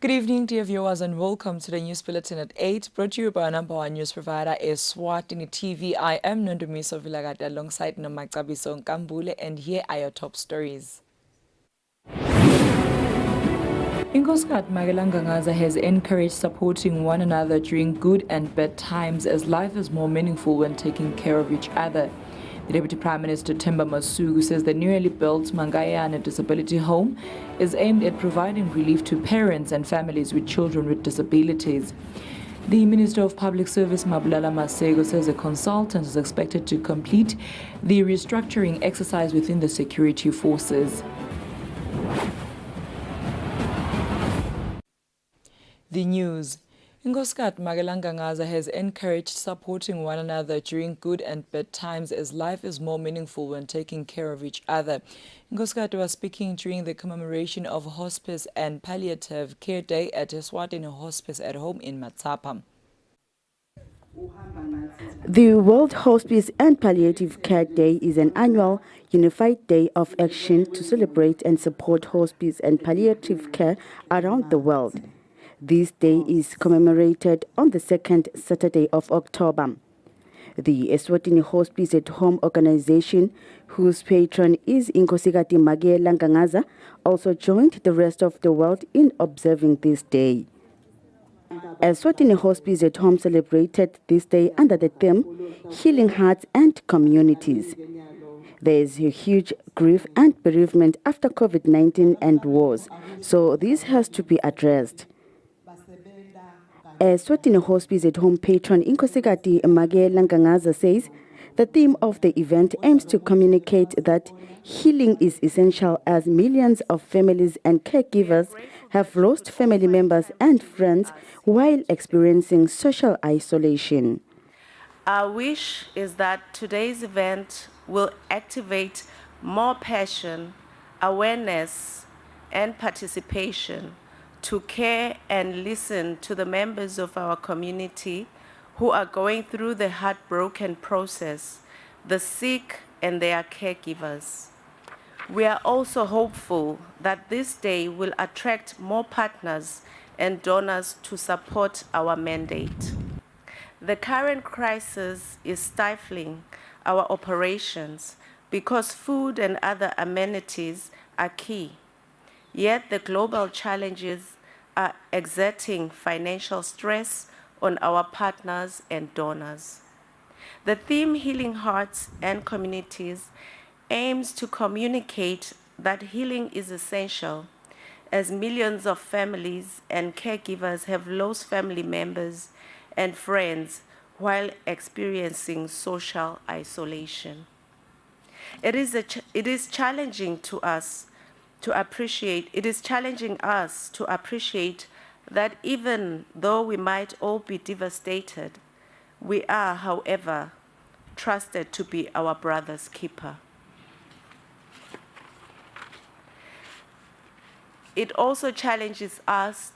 Good evening, dear viewers, and welcome to the News Bulletin at 8, brought to you by our number one news provider, Eswatini TV. I am Nondumiso Vilagata alongside Nomakabiso Nkambule, and here are your top stories. Inkosikazi Magelangangaza has encouraged supporting one another during good and bad times, as life is more meaningful when taking care of each other. The Deputy Prime Minister Themba Masuku says the newly built Mangayana Disability Home is aimed at providing relief to parents and families with children with disabilities. The Minister of Public Service Mabulala Masego says a consultant is expected to complete the restructuring exercise within the security forces. The news. Inkosikazi Magelangangaza has encouraged supporting one another during good and bad times, as life is more meaningful when taking care of each other. Inkosikazi was speaking during the commemoration of Hospice and Palliative Care Day at Eswatini Hospice at Home in Matsapa. The World Hospice and Palliative Care Day is an annual unified day of action to celebrate and support hospice and palliative care around the world. This day is commemorated on the second Saturday of October. The Eswatini Hospice at Home organization, whose patron is Inkosikazi Magelangangaza, also joined the rest of the world in observing this day. Eswatini Hospice at Home celebrated this day under the theme Healing Hearts and Communities. There is a huge grief and bereavement after COVID-19 and wars, so this has to be addressed. Eswatini Hospice at Home patron Inkosikazi Magelangangaza says the theme of the event aims to communicate that healing is essential, as millions of families and caregivers have lost family members and friends while experiencing social isolation. Our wish is that today's event will activate more passion, awareness, and participation to care and listen to the members of our community who are going through the heartbroken process, the sick and their caregivers. We are also hopeful that this day will attract more partners and donors to support our mandate. The current crisis is stifling our operations because food and other amenities are key. Yet the global challenges are exerting financial stress on our partners and donors. The theme Healing Hearts and Communities aims to communicate that healing is essential, as millions of families and caregivers have lost family members and friends while experiencing social isolation. It is challenging us to appreciate that even though we might all be devastated, we are, however, trusted to be our brother's keeper. It also challenges us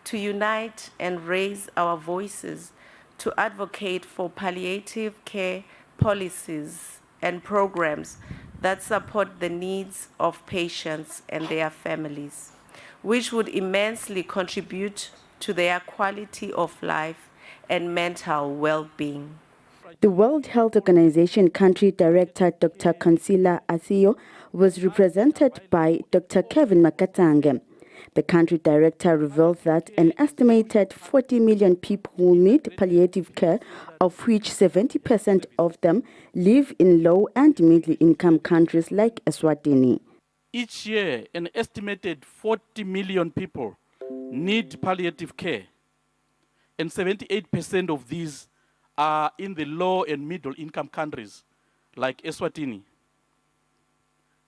to unite and raise our voices to advocate for palliative care policies and programs that support the needs of patients and their families, which would immensely contribute to their quality of life and mental well-being. The World Health Organization Country Director Dr. Consuela Asio was represented by Dr. Kevin Makatange. The country director revealed that an estimated 40 million people need palliative care, of which 70% of them live in low and middle-income countries like Eswatini. Each year, an estimated 40 million people need palliative care, and 78% of these are in the low and middle-income countries like Eswatini.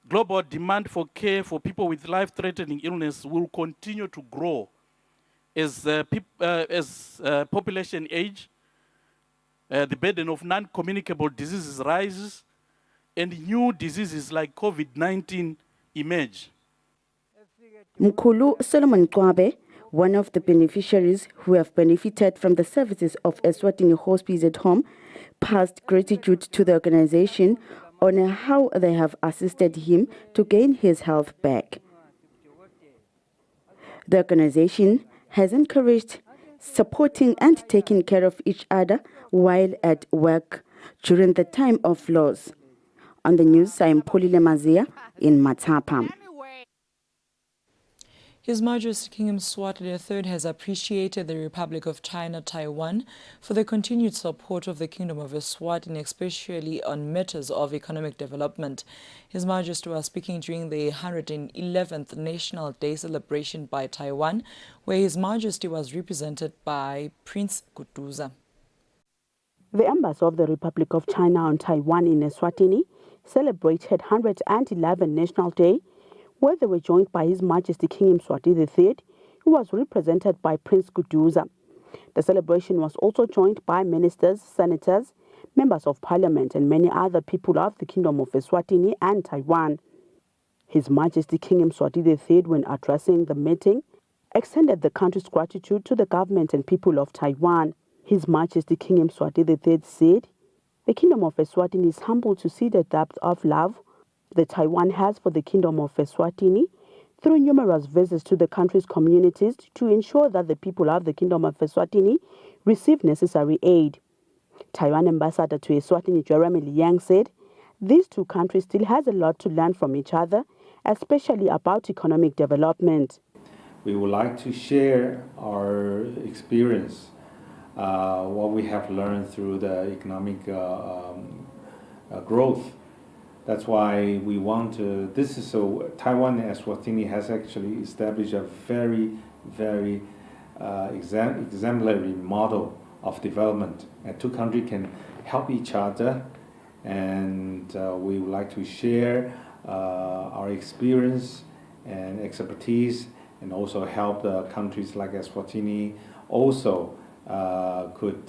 Global demand for care for people with life-threatening illness will continue to grow as population age, the burden of non-communicable diseases rises, and new diseases like COVID-19 emerge. Mkulu Solomon Kwabe, one of the beneficiaries who have benefited from the services of Eswatini Hospice at Home, passed gratitude to the organization on how they have assisted him to gain his health back. The organization has encouraged supporting and taking care of each other while at work during the time of loss. On the news, I am Polile Mazia in Matapa. His Majesty King Eswatini III has appreciated the Republic of China, Taiwan, for the continued support of the Kingdom of Eswatini, especially on matters of economic development. His Majesty was speaking during the 111th National Day celebration by Taiwan, where His Majesty was represented by Prince Kutuza. The Embassy of the Republic of China on Taiwan in Eswatini celebrated 111th National Day, where they were joined by His Majesty King Eswatini III, who was represented by Prince Kutuza. The celebration was also joined by ministers, senators, members of parliament, and many other people of the Kingdom of Eswatini and Taiwan. His Majesty King Eswatini III, when addressing the meeting, extended the country's gratitude to the government and people of Taiwan. His Majesty King Eswatini III said, "The Kingdom of Eswatini is humbled to see the depth of love that Taiwan has for the Kingdom of Eswatini through numerous visits to the country's communities to ensure that the people of the Kingdom of Eswatini receive necessary aid." Taiwan Ambassador to Eswatini Jeremy Liang said, "These two countries still has a lot to learn from each other, especially about economic development." We would like to share our experience, what we have learned through the economic growth. That's why we want to, Taiwan and Eswatini has actually established a very, very exemplary model of development. And two countries can help each other, and we would like to share our experience and expertise, and also help the countries like Eswatini also could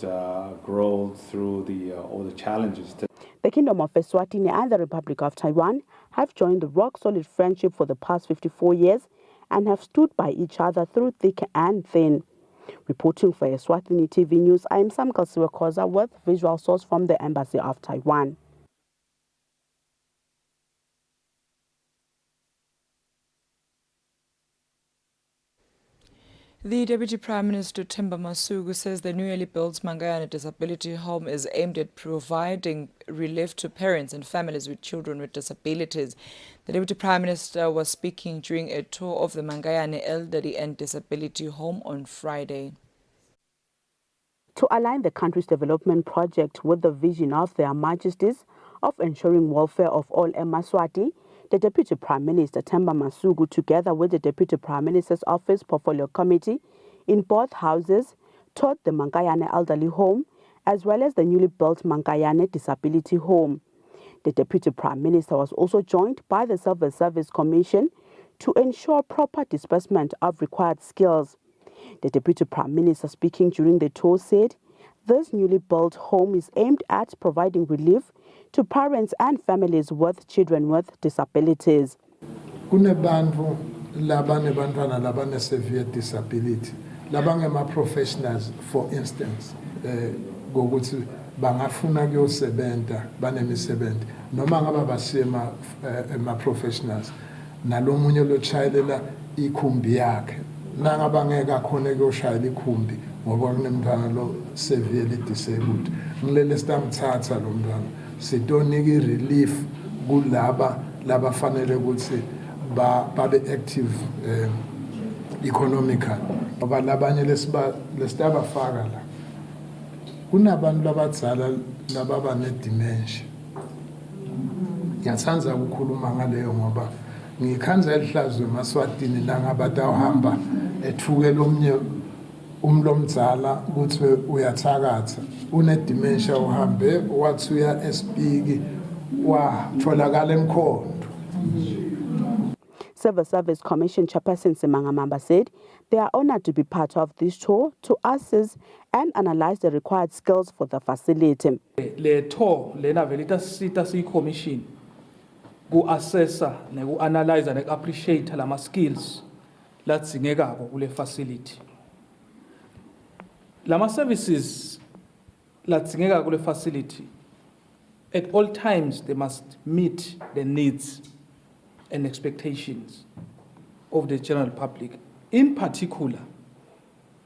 grow through all the challenges. The Kingdom of Eswatini and the Republic of Taiwan have joined the rock-solid friendship for the past 54 years and have stood by each other through thick and thin. Reporting for Eswatini TV News, I am Sam Kalsiwe with visual source from the Embassy of Taiwan. The Deputy Prime Minister Themba Masuku says the newly built Mangayane Disability Home is aimed at providing relief to parents and families with children with disabilities. The Deputy Prime Minister was speaking during a tour of the Mangayane Elderly and Disability Home on Friday. To align the country's development project with the vision of their Majesties of ensuring welfare of all Emaswati, the Deputy Prime Minister Themba Masuku, together with the Deputy Prime Minister's Office Portfolio Committee in both houses, toured the Mangayane Elderly Home as well as the newly built Mangayane Disability Home. The Deputy Prime Minister was also joined by the Civil Service Commission to ensure proper disbursement of required skills. The Deputy Prime Minister, speaking during the tour, said this newly built home is aimed at providing relief to parents and families with children with disabilities. Kunebantu labanebantwana labane severe disability labangema-professionals, for instance, ngokuthi bangafuna kuyosebenza banemisebenzi noma ngaba basema ama-professionals nalomunye lotshayelela ikhumbi yakhe nangabangeke akhona kuyoshayela ikhumbi ngoba kunemntwana lo severely disabled, ngilele sitamthatha lo mntwana sidonika i-relief kulaba labafanele ukuthi babe active economically. Ngoba labanye lesibafaka la kunabantu labadzala lababa ne-dementia. Ngiyathandza ukukhuluma ngaleyo ngoba ngikhanza elihlazo eMaswatini langabatawuhamba ethukela omnye umlomdzala ukuthi uyathakatha une-dementia uhambe wathi uya espiki watholakala emkhondo. Civil Service Commission Chairperson Simanga Mamba said they are honored to be part of this tour to assess and analyze the required skills for the facility. Le tour lena velita sita si commission ku-assessa neku-analyze neku-appreciate lama skills ladzingekako kule facility. Lama services ladzingekako kule facility, at all times they must meet the needs and expectations of the general public in particular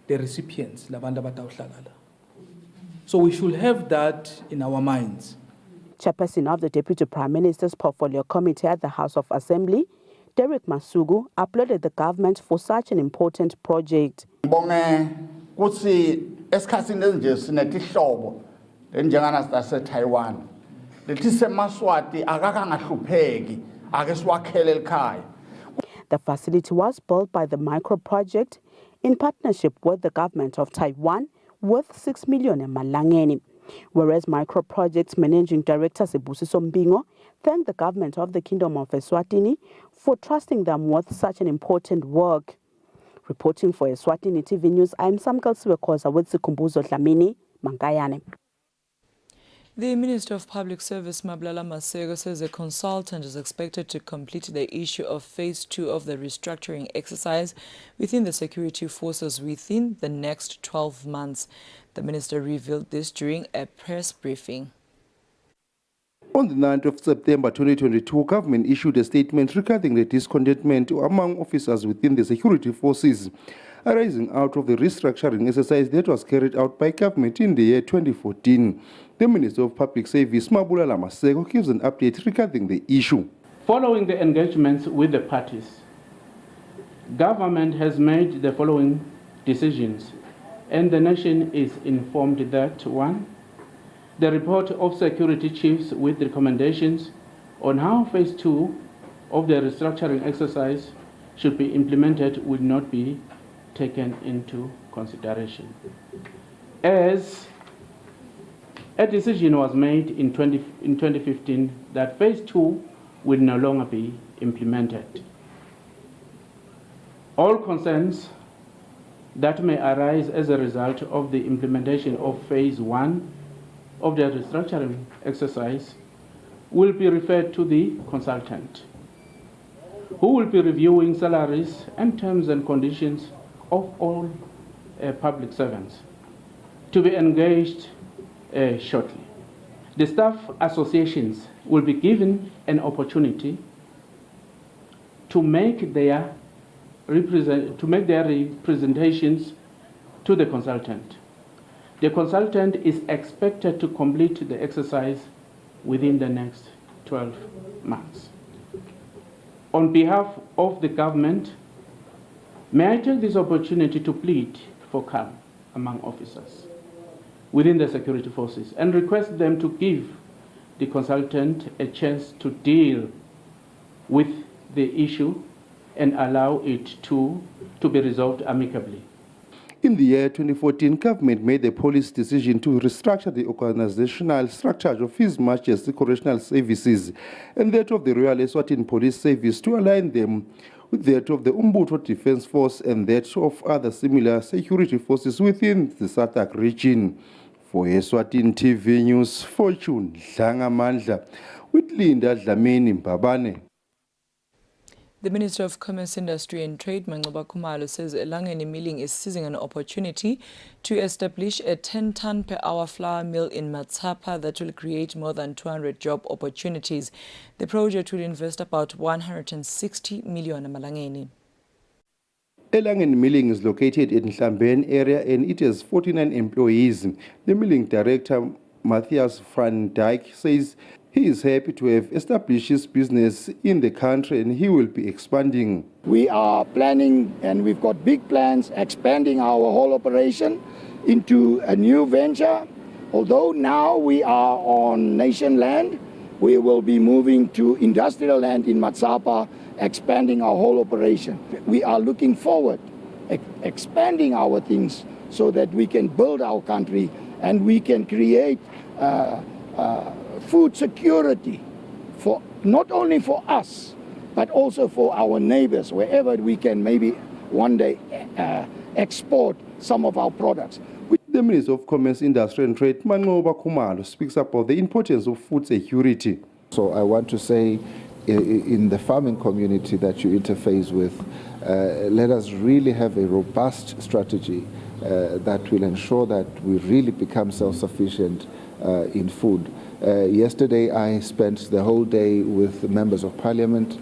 the recipients, labantu abatawuhlala. So we should have that in our minds. Chairperson of the Deputy Prime Minister's Portfolio Committee at the House of Assembly, Derek Masugu, applauded the government for such an important project. Bonge kutsi esikhatsini esinje sinetihlobo enjengana sase-Taiwan lethi seMaswati akakangahlupheki ake siwakhele ekhaya. The facility was built by the micro project in partnership with the government of Taiwan worth 6 million emalangeni. Whereas Micro Projects Managing Director Sibusiso Mbingo thanked the government of the Kingdom of Eswatini for trusting them with such an important work. Reporting for Eswatini TV News, I'm Samkal Siwekoza with Sikumbuzo Dlamini, Mangayane. The Minister of Public Service, Mablala Masego, says a consultant is expected to complete the issue of Phase 2 of the restructuring exercise within the security forces within the next 12 months. The minister revealed this during a press briefing. On the 9th of September 2022, government issued a statement regarding the discontentment among officers within the security forces, arising out of the restructuring exercise that was carried out by government in the year 2014. The Minister of Public Service, Mabulala Masego, gives an update regarding the issue. Following the engagements with the parties, government has made the following decisions, and the nation is informed that 1. The report of security chiefs with recommendations on how Phase 2 of the restructuring exercise should be implemented will not be taken into consideration. As a decision was made in 2015 that Phase 2 will no longer be implemented. All concerns that may arise as a result of the implementation of Phase 1 of the restructuring exercise will be referred to the consultant, who will be reviewing salaries and terms and conditions of all public servants, to be engaged shortly. The staff associations will be given an opportunity to make their representations to the consultant. The consultant is expected to complete the exercise within the next 12 months. On behalf of the government, may I take this opportunity to plead for calm among officers within the security forces and request them to give the consultant a chance to deal with the issue and allow it to be resolved amicably. In the year 2014, government made the police decision to restructure the organizational structure of His Majesty Correctional Services and that of the Royal Eswatini Police Service to align them with that of the Umbutho Defence Force and that of other similar security forces within the SADC region. For Eswatini TV News, Fortune Dlangamandla with Linda Dlamini Mbabane. The Minister of Commerce, Industry and Trade, Mangoba Khumalo, says Elangeni Milling is seizing an opportunity to establish a 10-ton per hour flour mill in Matsapa that will create more than 200 job opportunities. The project will invest about 160 million Malangeni. Elangeni Milling is located in Hlambeni area and it has 49 employees. The milling director, Matthias van Dijk, says he is happy to have established his business in the country and he will be expanding. We are planning and we've got big plans expanding our whole operation into a new venture. Although now we are on nation land, we will be moving to industrial land in Matsapa, expanding our whole operation. We are looking forward, expanding our things so that we can build our country and we can create food security for not only for us, but also for our neighbors, wherever we can maybe one day export some of our products. The Minister of Commerce, Industry and Trade, Mangoba Khumalo, speaks about the importance of food security. So I want to say, in the farming community that you interface with, let us really have a robust strategy that will ensure that we really become self-sufficient in food. Yesterday I spent the whole day with the members of parliament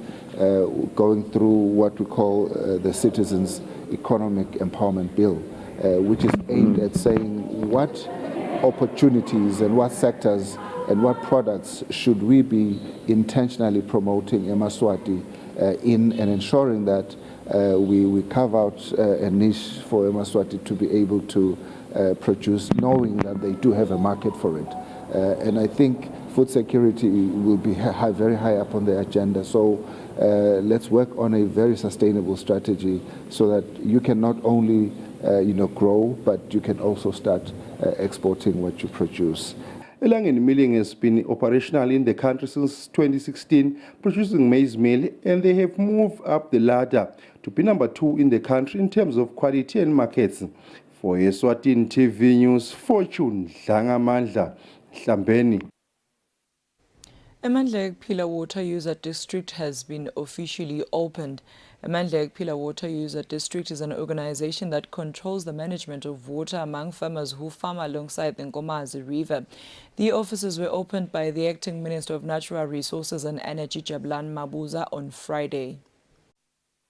going through what we call the citizens' economic empowerment bill, which is aimed at saying what opportunities and what sectors and what products should we be intentionally promoting eMaswati in and ensuring that we carve out a niche for eMaswati to be able to produce, knowing that they do have a market for it. And I think food security will be very high up on the agenda. So let's work on a very sustainable strategy so that you can not only grow, but you can also start exporting what you produce. Elangeni Milling has been operational in the country since 2016, producing maize meal, and they have moved up the ladder to be number 2 in the country in terms of quality and markets. For Eswatini TV News, Fortune Dlangamandla Hlambeni. Emandla Ekphila Water User District has been officially opened. Emandla Ekphila Water User District is an organization that controls the management of water among farmers who farm alongside the Nkomazi River. The offices were opened by the Acting Minister of Natural Resources and Energy, Jabulani Mabuza, on Friday.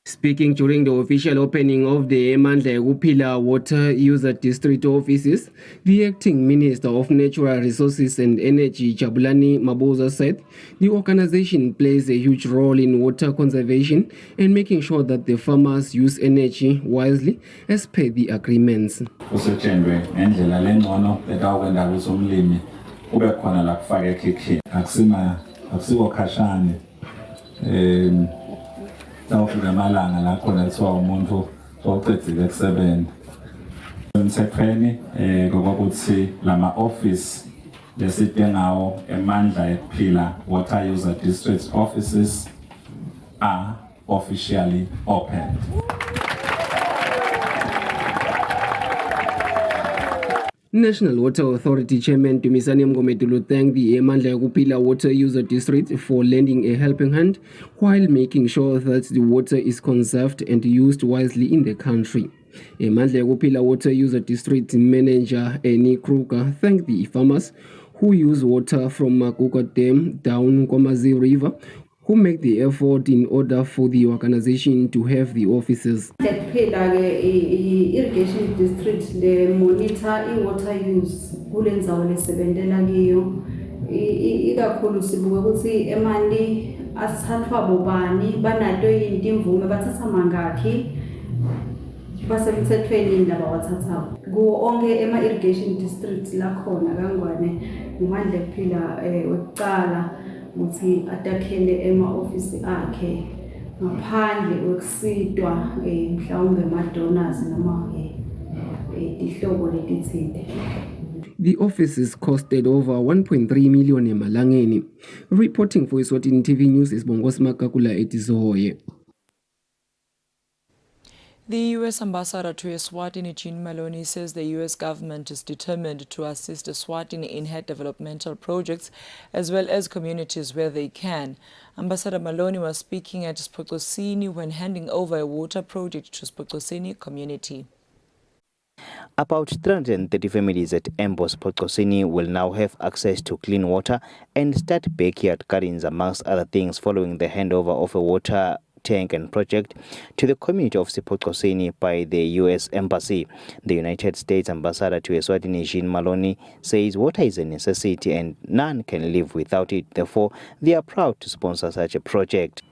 Speaking during the official opening of the Emandla Ekphila Water User District offices, the Acting Minister of Natural Resources and Energy, Jabulani Mabuza, said the organization plays a huge role in water conservation and making sure that the farmers use energy wisely as per the agreements. Kusetshenzwe ngendlela lengcono ekawenda kusomlimi kube khona la kufaka ekhikhi akusiko khashane tawufika amalanga la khona kuthiwa umuntu sowuqedile kusebenza emthethweni kokuthi lama office lesidingawo Emandla Ekphila Water User District offices are officially opened. National Water Authority Chairman Dumisani Mgomedulo thanked the Emandla Ekphila Water User District for lending a helping hand while making sure that the water is conserved and used wisely in the country. Emandla Ekphila Water User District Manager Annie Kruger thanked the farmers who use water from Maguga Dam down Nkomazi River, who make the effort in order for the organization to have the offices. Irrigation district le monitor water use kulenzawo lesebentela kiyo ikakhulu sibuke ukuthi emali asithathwa bobani banato yini imvume bathatha mangakhi basemthethweni laba wathathayo kuwo onke ema irrigation district la khona kangwane Emandla Ekphila wekucala ukuthi atakhele ema office akhe ngaphandle kwekusidwa mhlawumbe ama-donors noma ihlobo letithile. The offices costed over 1.3 million emalangeni. Reporting for Eswatini TV News is Bongos Makakula Etizohoye. The U.S. Ambassador to Eswatini, Jean Maloney, says the U.S. government is determined to assist Eswatini in her developmental projects as well as communities where they can. Ambassador Maloney was speaking at Eswatini when handing over a water project to Eswatini community. About 330 families at Embos Eswatini will now have access to clean water and start backyard gardens, amongst other things, following the handover of a water tank and project to the community of Eswatini by the U.S. Embassy. The United States Ambassador to Eswatini, Jean Maloney, says water is a necessity and none can live without it. Therefore, they are proud to sponsor such a project.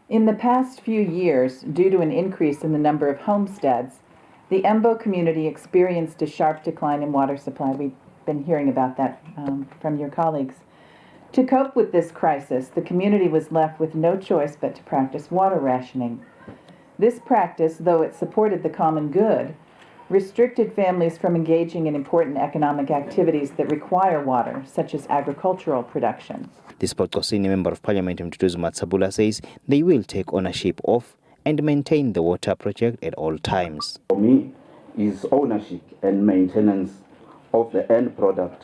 In the past few years, due to an increase in the number of homesteads, the Embo community experienced a sharp decline in water supply. We've been hearing about that from your colleagues. To cope with this crisis, the community was left with no choice but to practice water rationing. This practice, though it supported the common good, restricted families from engaging in important economic activities that require water, such as agricultural production. The Eswatini Member of Parliament, Mtutuzu Matsabula, says they will take ownership of and maintain the water project at all times. For me, is ownership and maintenance of the end product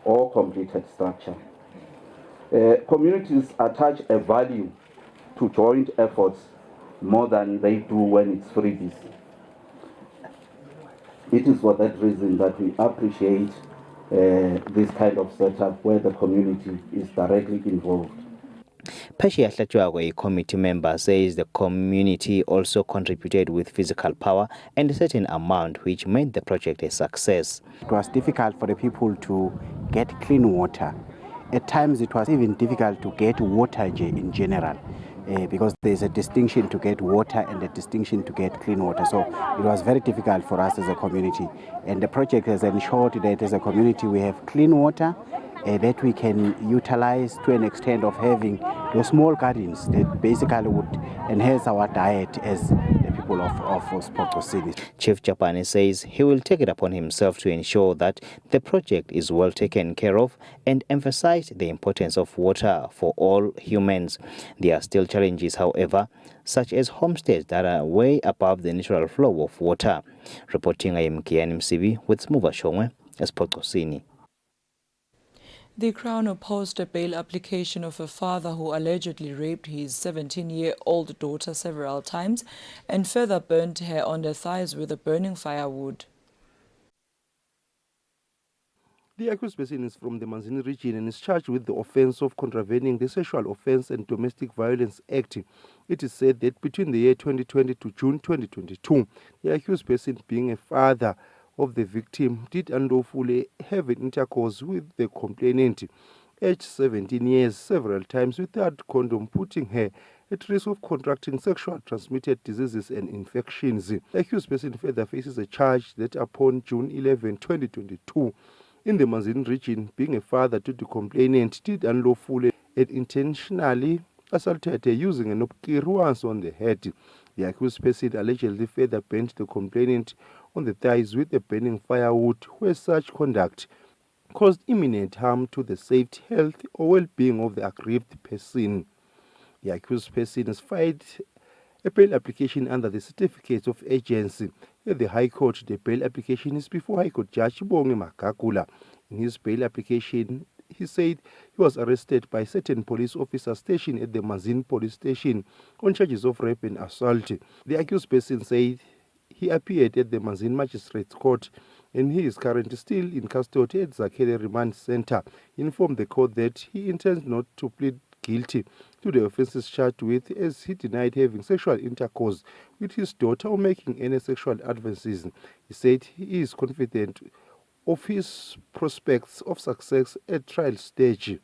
or completed structure. Communities attach a value to joint efforts more than they do when it's freebies. It is for that reason that we appreciate this kind of setup where the community is directly involved. Pesha Hlachwago, a committee member, says the community also contributed with physical power and a certain amount, which made the project a success. It was difficult for the people to get clean water. At times it was even difficult to get water in general. Because there's a distinction to get water and a distinction to get clean water. So it was very difficult for us as a community. And the project has ensured that as a community we have clean water that we can utilize to an extent of having those small gardens that basically would enhance our diet as the people of Eswatini. Chief Japani says he will take it upon himself to ensure that the project is well taken care of and emphasize the importance of water for all humans. There are still challenges, however, such as homesteads that are way above the natural flow of water. Reporting, I am Kian MCB with Smuva Shongwe, Eswatini. The Crown opposed a bail application of a father who allegedly raped his 17-year-old daughter several times and further burnt her on the thighs with a burning firewood. The accused person is from the Manzini region and is charged with the offence of contravening the Sexual Offence and Domestic Violence Act. It is said that between the year 2020 to June 2022, the accused person, being a father of the victim, did unlawfully have an intercourse with the complainant, aged 17 years, several times without condom, putting her at risk of contracting sexually transmitted diseases and infections. The accused person further faces a charge that upon June 11, 2022, in the Manzini region, being a father to the complainant, did unlawfully and intentionally assaulted her using an opkir once on the head. The accused person allegedly further burnt the complainant on the thighs with a burning firewood, where such conduct caused imminent harm to the safety, health, or well-being of the aggrieved person. The accused person has filed a bail application under the Certificate of Agency. At the High Court, the bail application is before High Court Judge Bonge Makakula. In his bail application, he said he was arrested by certain police officers stationed at the Manzini police station on charges of rape and assault. The accused person said he appeared at the Manzini Magistrates Court and he is currently still in custody at Zakhele Remand Center. He informed the court that he intends not to plead guilty to the offences charged with, as he denied having sexual intercourse with his daughter or making any sexual advances. He said he is confident of his prospects of success at trial stage.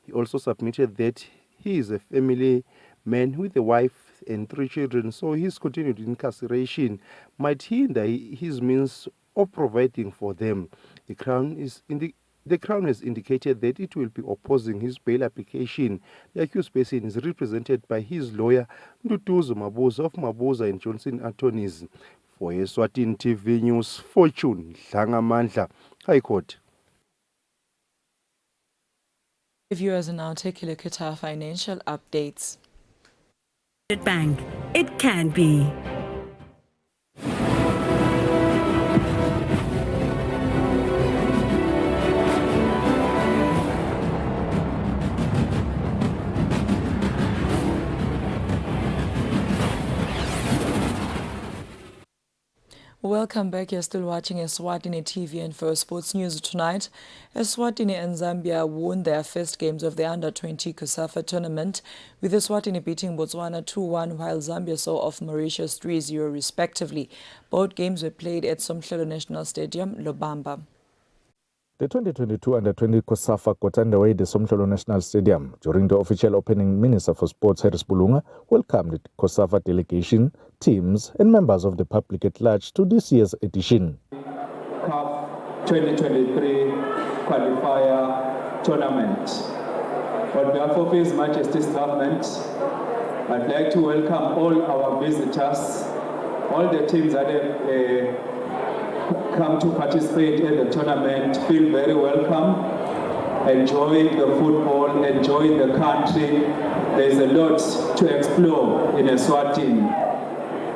He also submitted that he is a family man with a wife and 3 children, so his continued incarceration might hinder his means of providing for them. The Crown has indicated that it will be opposing his bail application. The accused person is represented by his lawyer, Ndutuzo Mabuza of Mabuza and Johnson Attorneys. For Eswatini TV News, Fortune Dlangamandla, High Court. Viewers, now take a look at our financial updates. Bank, it can be. Welcome back. You're still watching Eswatini TV, and for sports news tonight, Eswatini and Zambia won their first games of the Under-20 COSAFA tournament, with Eswatini beating Botswana 2-1 while Zambia saw off Mauritius 3-0 respectively. Both games were played at Somhlelo National Stadium, Lobamba. The 2022 Under-20 COSAFA got underway at the Somhlelo National Stadium. During the official opening, Minister for Sports Harris Bulunga welcomed the COSAFA delegation, teams and members of the public at large to this year's edition. CAF 2023 qualifier tournament. On behalf of His Majesty's government, I'd like to welcome all our visitors, all the teams that have come to participate in the tournament. Feel very welcome. Enjoy the football, enjoy the country. There's a lot to explore in Eswatini.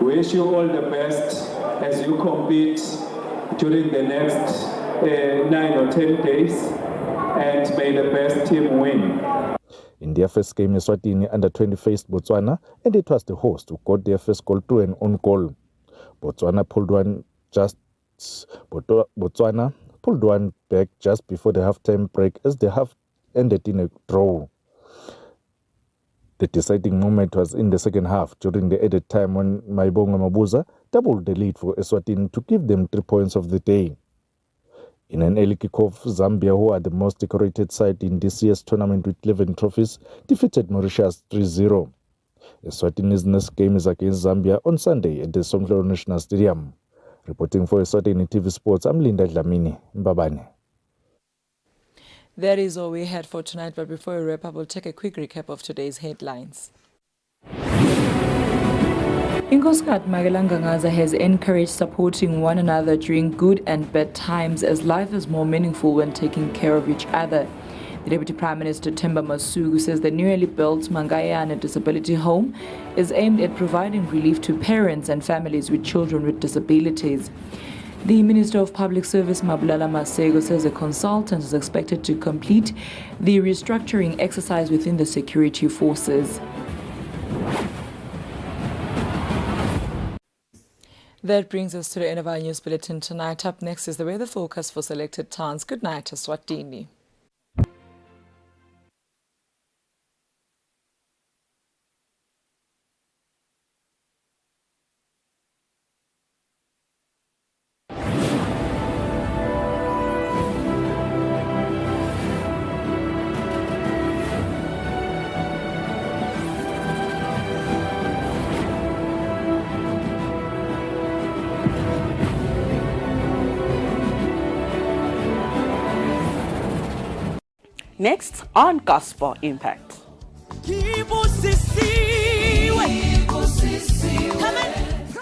Wish you all the best as you compete during the next 9 or 10 days, and may the best team win. In their first game, Eswatini Under-20 faced Botswana, and it was the host who got their first goal through an own goal. Botswana pulled one back just before the halftime break as the half ended in a draw. The deciding moment was in the second half during the added time when Maibonga Mabuza doubled the lead for Eswatini to give them 3 points of the day. In an early kickoff, Zambia, who are the most decorated side in this year's tournament with 11 trophies, defeated Mauritius 3-0. Eswatini's next game is against Zambia on Sunday at the Somhlolo National Stadium. Reporting for Eswatini TV Sports, I'm Linda Dlamini, Mbabane. That is all we had for tonight, but before we wrap up, we'll take a quick recap of today's headlines. Inkosikazi Magelangangaza has encouraged supporting one another during good and bad times as life is more meaningful when taking care of each other. The Deputy Prime Minister Themba Masuku says the newly built Mangayana Disability Home is aimed at providing relief to parents and families with children with disabilities. The Minister of Public Service Mabulala Masego says a consultant is expected to complete the restructuring exercise within the security forces. That brings us to the end of our news bulletin tonight. Up next is the weather forecast for selected towns. Good night, Eswatini. Next on Gospel Impact.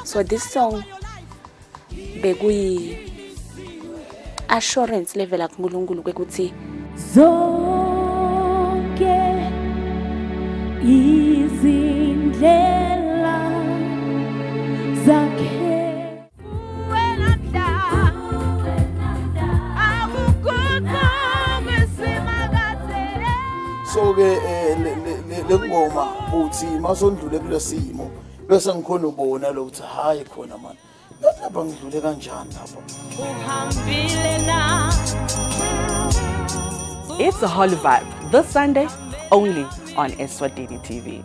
So this song bekuyi assurance level akuNkulunkulu kwekuthi zonke izindlela zakhe so ke lengoma uthi masondlule kulesimo bese ngikhona ubona lokuthi hayi khona manje lapha ngidlule kanjani lapha. It's a holy vibe this Sunday only on Eswatini TV.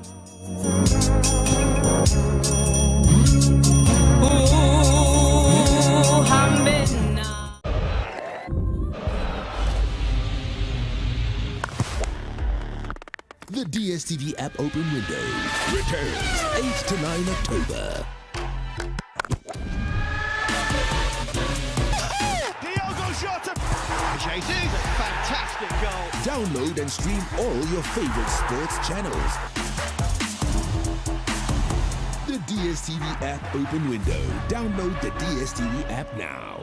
The DSTV app open window returns 8 to 9 October. Diogo shot of Jesus, fantastic goal. Download and stream all your favorite sports channels. The DSTV app open window. Download the DSTV app now.